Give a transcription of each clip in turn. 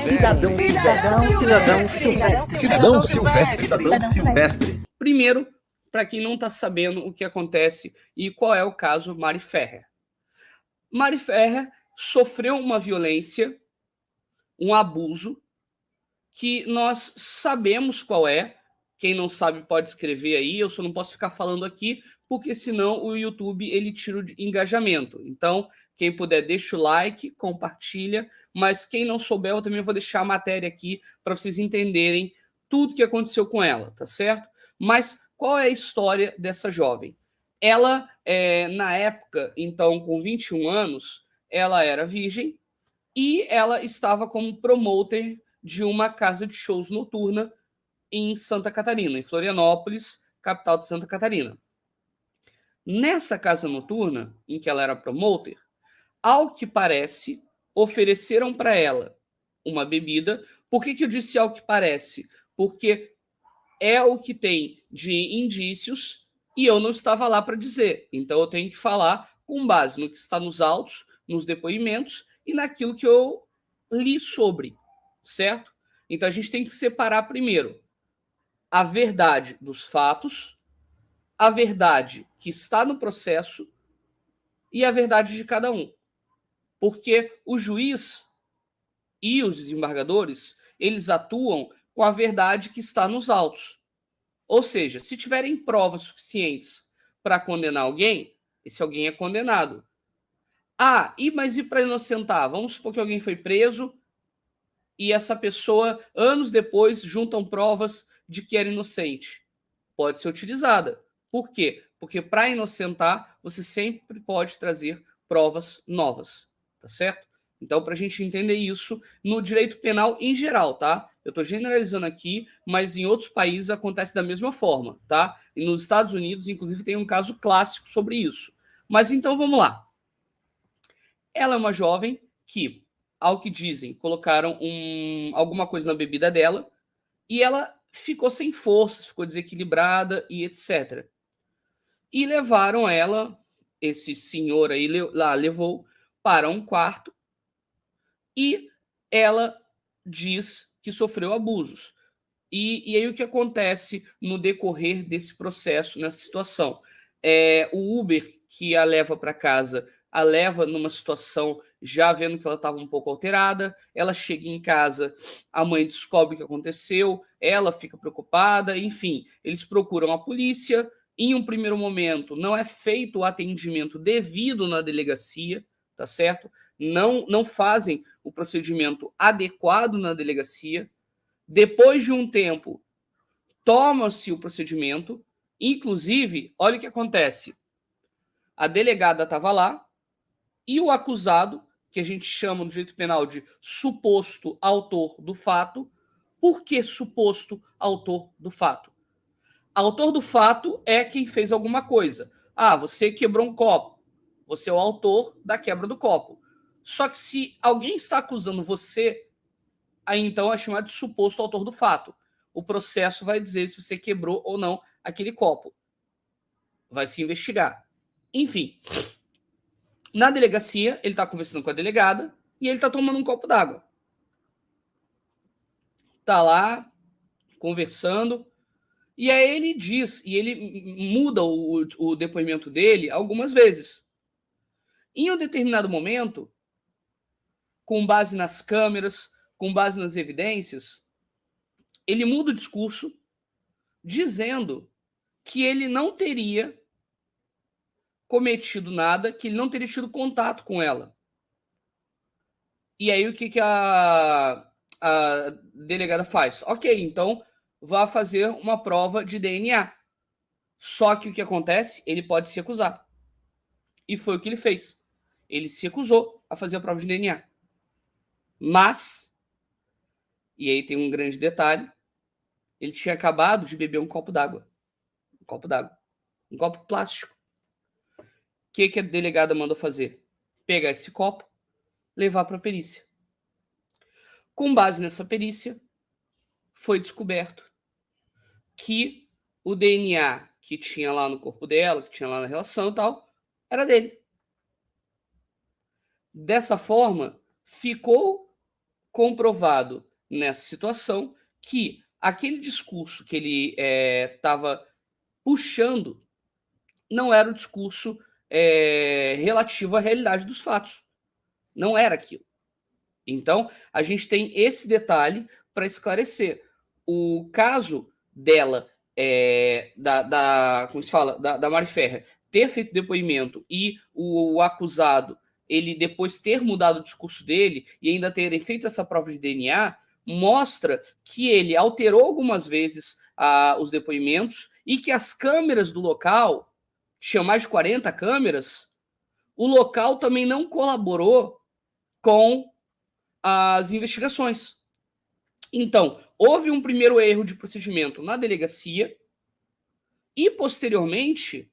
Cidadão Silvestre. Primeiro, para quem não está sabendo o que acontece e qual é o caso Mari Ferrer. Mari Ferrer sofreu uma violência, um abuso, que nós sabemos qual é. Quem não sabe pode escrever aí, eu só não posso ficar falando aqui, porque senão o YouTube ele tira o engajamento. Então, quem puder, deixa o like, compartilha, mas quem não souber, eu também vou deixar a matéria aqui para vocês entenderem tudo que aconteceu com ela, tá certo? Mas qual é a história dessa jovem? Ela, na época, então, com 21 anos, ela era virgem e ela estava como promoter de uma casa de shows noturna em Santa Catarina, em Florianópolis, capital de Santa Catarina. Nessa casa noturna, em que ela era promoter, ao que parece, ofereceram para ela uma bebida. Por que eu disse ao que parece? Porque é o que tem de indícios e eu não estava lá para dizer. Então eu tenho que falar com base no que está nos autos, nos depoimentos e naquilo que eu li sobre, certo? Então a gente tem que separar primeiro a verdade dos fatos, a verdade que está no processo e a verdade de cada um. Porque o juiz e os desembargadores, eles atuam com a verdade que está nos autos. Ou seja, se tiverem provas suficientes para condenar alguém, esse alguém é condenado. Mas e para inocentar? Vamos supor que alguém foi preso e essa pessoa, anos depois, juntam provas de que era inocente. Pode ser utilizada. Por quê? Porque para inocentar, você sempre pode trazer provas novas, tá certo? Então, para a gente entender isso no direito penal em geral, tá? Eu estou generalizando aqui, mas em outros países acontece da mesma forma, tá? E nos Estados Unidos, inclusive, tem um caso clássico sobre isso. Mas então, vamos lá. Ela é uma jovem que, ao que dizem, colocaram alguma coisa na bebida dela e ela ficou sem forças, ficou desequilibrada e etc. E levaram ela, esse senhor aí lá levou para um quarto e ela diz que sofreu abusos. E aí o que acontece no decorrer desse processo, nessa situação? O Uber que a leva para casa, a leva numa situação já vendo que ela estava um pouco alterada, ela chega em casa, a mãe descobre o que aconteceu, ela fica preocupada, enfim, eles procuram a polícia, em um primeiro momento não é feito o atendimento devido na delegacia, tá certo? Não fazem o procedimento adequado na delegacia. Depois de um tempo, toma-se o procedimento. Inclusive, olha o que acontece. A delegada estava lá e o acusado, que a gente chama no direito penal de suposto autor do fato. Por que suposto autor do fato? Autor do fato é quem fez alguma coisa. Você quebrou um copo. Você é o autor da quebra do copo. Só que se alguém está acusando você, aí então é chamado de suposto autor do fato. O processo vai dizer se você quebrou ou não aquele copo. Vai se investigar. Enfim, na delegacia, ele está conversando com a delegada e ele está tomando um copo d'água. Está lá, conversando, e aí ele diz, e ele muda o depoimento dele algumas vezes. Em um determinado momento, com base nas câmeras, com base nas evidências, ele muda o discurso, dizendo que ele não teria cometido nada, que ele não teria tido contato com ela. E aí o que a delegada faz? Ok, então vá fazer uma prova de DNA. Só que o que acontece? Ele pode se recusar. E foi o que ele fez. Ele se recusou a fazer a prova de DNA. Mas, e aí tem um grande detalhe, ele tinha acabado de beber um copo d'água. Um copo d'água. Um copo plástico. O que a delegada mandou fazer? Pegar esse copo, levar para a perícia. Com base nessa perícia, foi descoberto que o DNA que tinha lá no corpo dela, que tinha lá na relação e tal, era dele. Dessa forma, ficou comprovado nessa situação que aquele discurso que ele estava puxando não era o discurso relativo à realidade dos fatos. Não era aquilo. Então, a gente tem esse detalhe para esclarecer. O caso dela, como se fala, da Mari Ferrer, ter feito depoimento e o acusado, ele depois ter mudado o discurso dele e ainda terem feito essa prova de DNA, mostra que ele alterou algumas vezes os depoimentos e que as câmeras do local, tinha mais de 40 câmeras, o local também não colaborou com as investigações. Então, houve um primeiro erro de procedimento na delegacia e, posteriormente,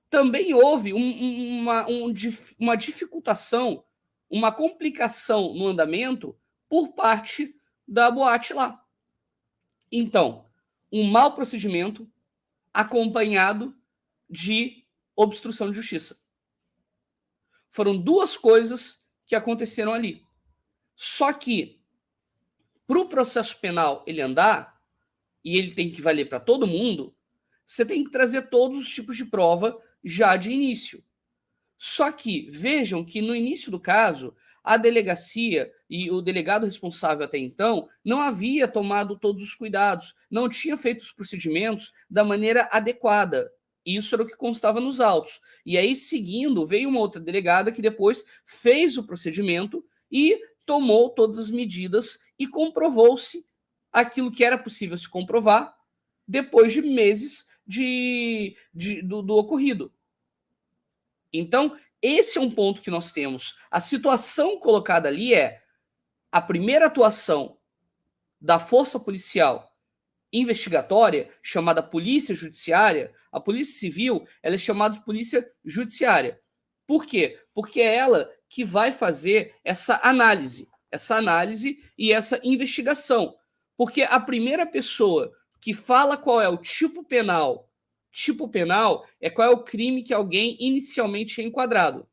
também houve uma dificultação, uma complicação no andamento por parte da boate lá. Então, um mau procedimento acompanhado de obstrução de justiça. Foram duas coisas que aconteceram ali. Só que, para o processo penal ele andar, e ele tem que valer para todo mundo, você tem que trazer todos os tipos de prova já de início. Só que vejam que no início do caso, a delegacia e o delegado responsável até então não havia tomado todos os cuidados, não tinha feito os procedimentos da maneira adequada. Isso era o que constava nos autos. E aí, seguindo, veio uma outra delegada que depois fez o procedimento e tomou todas as medidas e comprovou-se aquilo que era possível se comprovar depois de meses do ocorrido. Então, esse é um ponto que nós temos. A situação colocada ali é a primeira atuação da força policial investigatória, chamada polícia judiciária. A polícia civil, ela é chamada de polícia judiciária. Por quê? Porque é ela que vai fazer essa análise e essa investigação. Porque a primeira pessoa que fala qual é o tipo penal é qual é o crime que alguém inicialmente é enquadrado.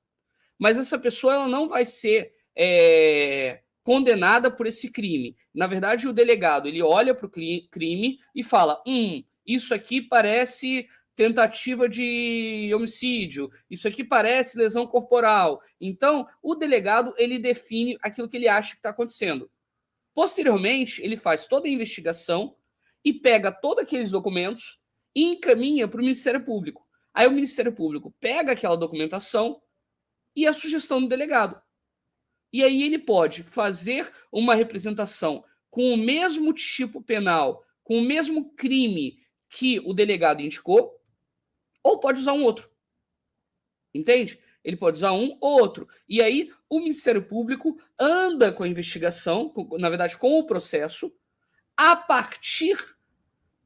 Mas essa pessoa ela não vai ser condenada por esse crime. Na verdade, o delegado ele olha para o crime e fala: isso aqui parece tentativa de homicídio, isso aqui parece lesão corporal. Então, o delegado ele define aquilo que ele acha que está acontecendo. Posteriormente, ele faz toda a investigação e pega todos aqueles documentos e encaminha para o Ministério Público. Aí o Ministério Público pega aquela documentação e a sugestão do delegado. E aí ele pode fazer uma representação com o mesmo tipo penal, com o mesmo crime que o delegado indicou, ou pode usar um outro. Entende? Ele pode usar um ou outro. E aí o Ministério Público anda com a investigação, na verdade com o processo, a partir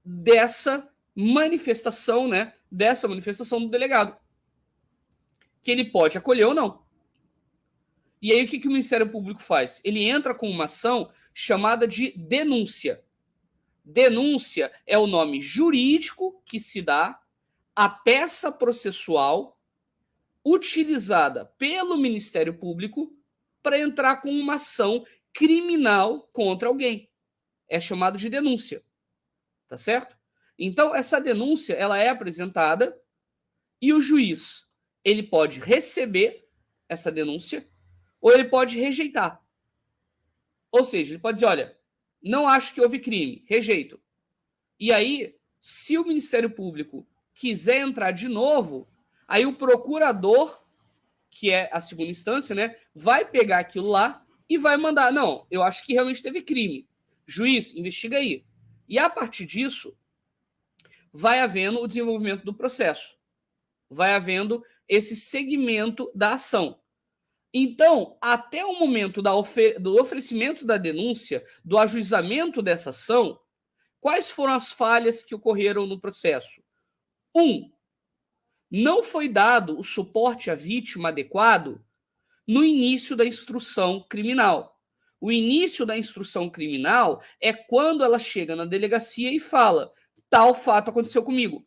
dessa manifestação, né? Dessa manifestação do delegado. Que ele pode acolher ou não. E aí o que o Ministério Público faz? Ele entra com uma ação chamada de denúncia. Denúncia é o nome jurídico que se dá à peça processual utilizada pelo Ministério Público para entrar com uma ação criminal contra alguém. É chamado de denúncia. Tá certo? Então, essa denúncia ela é apresentada e o juiz ele pode receber essa denúncia ou ele pode rejeitar. Ou seja, ele pode dizer, olha, não acho que houve crime, rejeito. E aí, se o Ministério Público quiser entrar de novo, aí o procurador, que é a segunda instância, né, vai pegar aquilo lá e vai mandar, não, eu acho que realmente teve crime. Juiz, investiga aí. E a partir disso, vai havendo o desenvolvimento do processo. Vai havendo esse segmento da ação. Então, até o momento do oferecimento da denúncia, do ajuizamento dessa ação, quais foram as falhas que ocorreram no processo? 1. Não foi dado o suporte à vítima adequado no início da instrução criminal. O início da instrução criminal é quando ela chega na delegacia e fala: tal fato aconteceu comigo.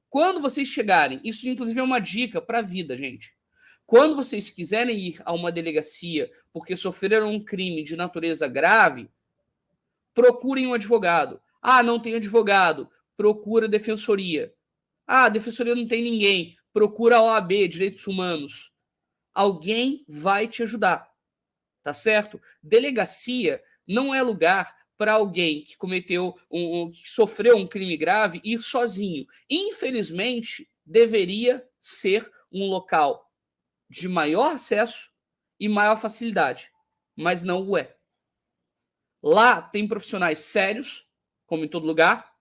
Quando vocês chegarem, isso inclusive é uma dica para a vida, gente. Quando vocês quiserem ir a uma delegacia porque sofreram um crime de natureza grave, procurem um advogado. Ah, não tem advogado, procura a defensoria. Ah, a defensoria não tem ninguém, procura a OAB, Direitos Humanos. Alguém vai te ajudar, tá certo? Delegacia não é lugar para alguém que cometeu que sofreu um crime grave ir sozinho. Infelizmente, deveria ser um local de maior acesso e maior facilidade, mas não o é. Lá tem profissionais sérios, como em todo lugar,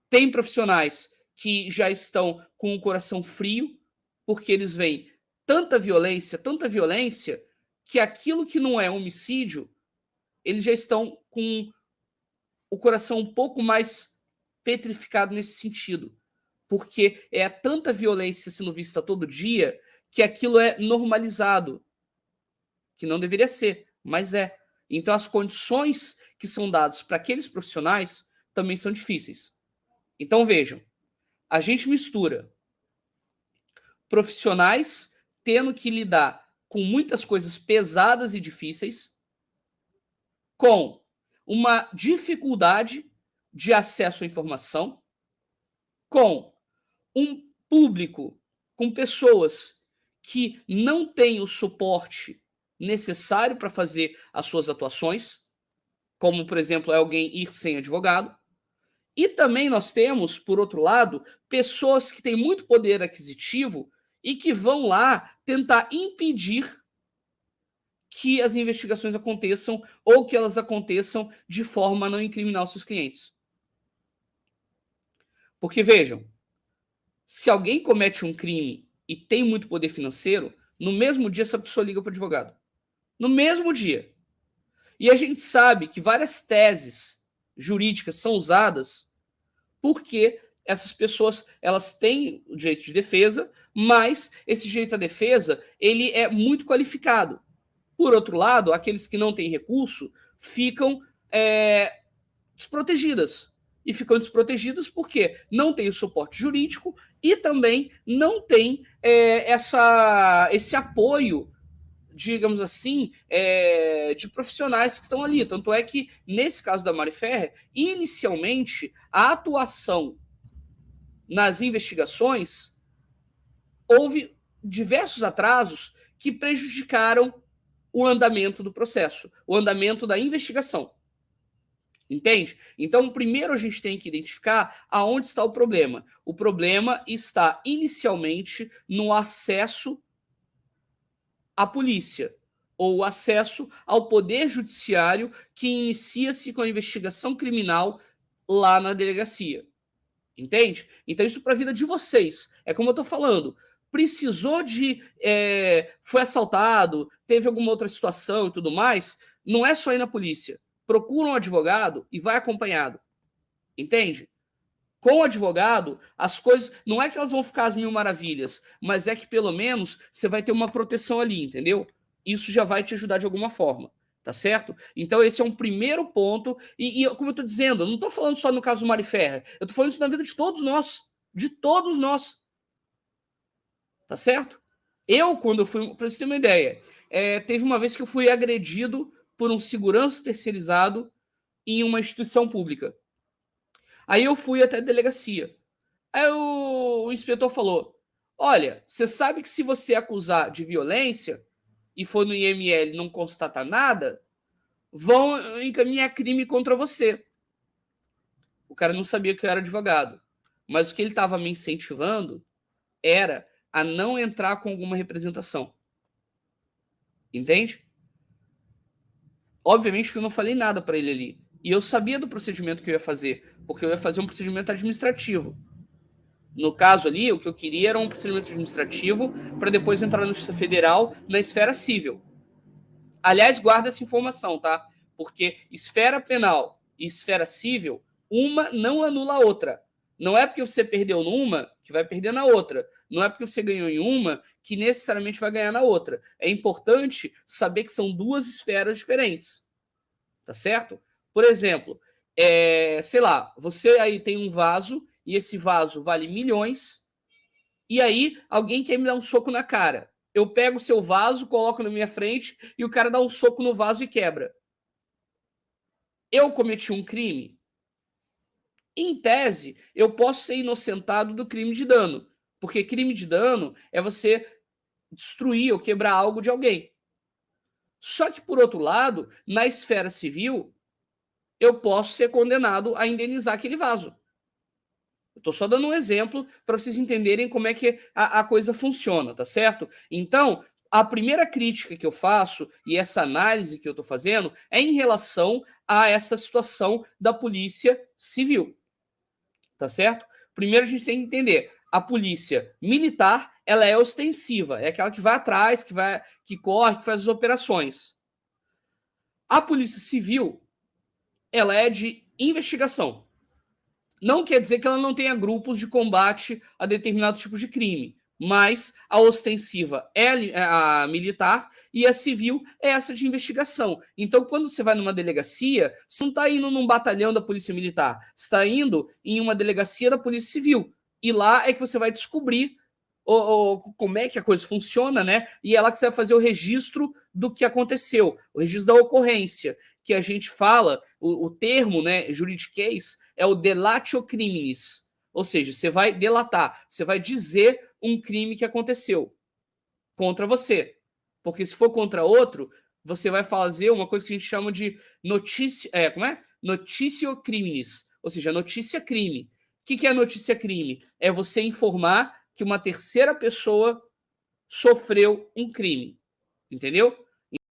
tem profissionais que já estão com o coração frio, porque eles veem tanta violência, que aquilo que não é homicídio, eles já estão com o coração um pouco mais petrificado nesse sentido, porque é tanta violência sendo vista todo dia que aquilo é normalizado, que não deveria ser, mas é. Então as condições que são dadas para aqueles profissionais também são difíceis. Então vejam, a gente mistura profissionais tendo que lidar com muitas coisas pesadas e difíceis, com uma dificuldade de acesso à informação, com um público, com pessoas que não têm o suporte necessário para fazer as suas atuações, como, por exemplo, é alguém ir sem advogado. E também nós temos, por outro lado, pessoas que têm muito poder aquisitivo e que vão lá tentar impedir que as investigações aconteçam ou que elas aconteçam de forma a não incriminar os seus clientes. Porque, vejam, se alguém comete um crime e tem muito poder financeiro, no mesmo dia essa pessoa liga para o advogado. No mesmo dia. E a gente sabe que várias teses jurídicas são usadas porque essas pessoas elas têm o direito de defesa, mas esse direito à defesa ele é muito qualificado. Por outro lado, aqueles que não têm recurso ficam desprotegidas. E ficam desprotegidas porque não tem o suporte jurídico e também não tem esse apoio, digamos assim, de profissionais que estão ali. Tanto é que, nesse caso da Mari Ferrer, inicialmente, a atuação nas investigações, houve diversos atrasos que prejudicaram o andamento do processo, o andamento da investigação. Entende? Então, primeiro a gente tem que identificar aonde está o problema. O problema está inicialmente no acesso à polícia, ou acesso ao poder judiciário que inicia-se com a investigação criminal lá na delegacia. Entende? Então, isso para a vida de vocês. É como eu estou falando. Precisou de... foi assaltado, teve alguma outra situação e tudo mais, não é só ir na polícia. Procura um advogado e vai acompanhado. Entende? Com o advogado, as coisas... Não é que elas vão ficar às mil maravilhas, mas é que pelo menos você vai ter uma proteção ali, entendeu? Isso já vai te ajudar de alguma forma. Tá certo? Então esse é um primeiro ponto. E como eu tô dizendo, eu não tô falando só no caso do Mari Ferrer. Eu tô falando isso na vida de todos nós. De todos nós. Tá certo? Eu, quando eu fui... Pra você ter uma ideia, teve uma vez que eu fui agredido por um segurança terceirizado em uma instituição pública. Aí eu fui até a delegacia. Aí o inspetor falou: olha, você sabe que se você acusar de violência e for no IML e não constatar nada, vão encaminhar crime contra você. O cara não sabia que eu era advogado. Mas o que ele estava me incentivando era a não entrar com alguma representação. Entende? Obviamente que eu não falei nada para ele ali. E eu sabia do procedimento que eu ia fazer, porque eu ia fazer um procedimento administrativo. No caso ali, o que eu queria era um procedimento administrativo para depois entrar na Justiça Federal na esfera civil. Aliás, guarda essa informação, tá? Porque esfera penal e esfera civil, uma não anula a outra. Não é porque você perdeu numa que vai perder na outra. Não é porque você ganhou em uma que necessariamente vai ganhar na outra. É importante saber que são duas esferas diferentes. Tá certo? Por exemplo, sei lá, você aí tem um vaso e esse vaso vale milhões e aí alguém quer me dar um soco na cara. eu pego o seu vaso, coloco na minha frente e o cara dá um soco no vaso e quebra. Eu cometi um crime? Em tese, eu posso ser inocentado do crime de dano, porque crime de dano é você destruir ou quebrar algo de alguém. Só que, por outro lado, na esfera civil, eu posso ser condenado a indenizar aquele vaso. Eu estou só dando um exemplo para vocês entenderem como é que a coisa funciona, tá certo? Então, a primeira crítica que eu faço e essa análise que eu estou fazendo é em relação a essa situação da polícia civil, tá certo? Primeiro a gente tem que entender, a polícia militar, ela é ostensiva, é aquela que vai atrás, que corre, que faz as operações. A polícia civil, ela é de investigação. Não quer dizer que ela não tenha grupos de combate a determinado tipo de crime, mas a ostensiva é a militar e a civil é essa de investigação. Então, quando você vai numa delegacia, você não está indo num batalhão da Polícia Militar, você está indo em uma delegacia da Polícia Civil. E lá é que você vai descobrir como é que a coisa funciona, né? E é lá que você vai fazer o registro do que aconteceu, o registro da ocorrência, que a gente fala, o termo, né, juridiquês, é o delatio criminis, ou seja, você vai delatar, você vai dizer um crime que aconteceu contra você, porque se for contra outro, você vai fazer uma coisa que a gente chama de notícia, notício criminis, ou seja, notícia crime. O que é notícia crime? É você informar que uma terceira pessoa sofreu um crime, entendeu?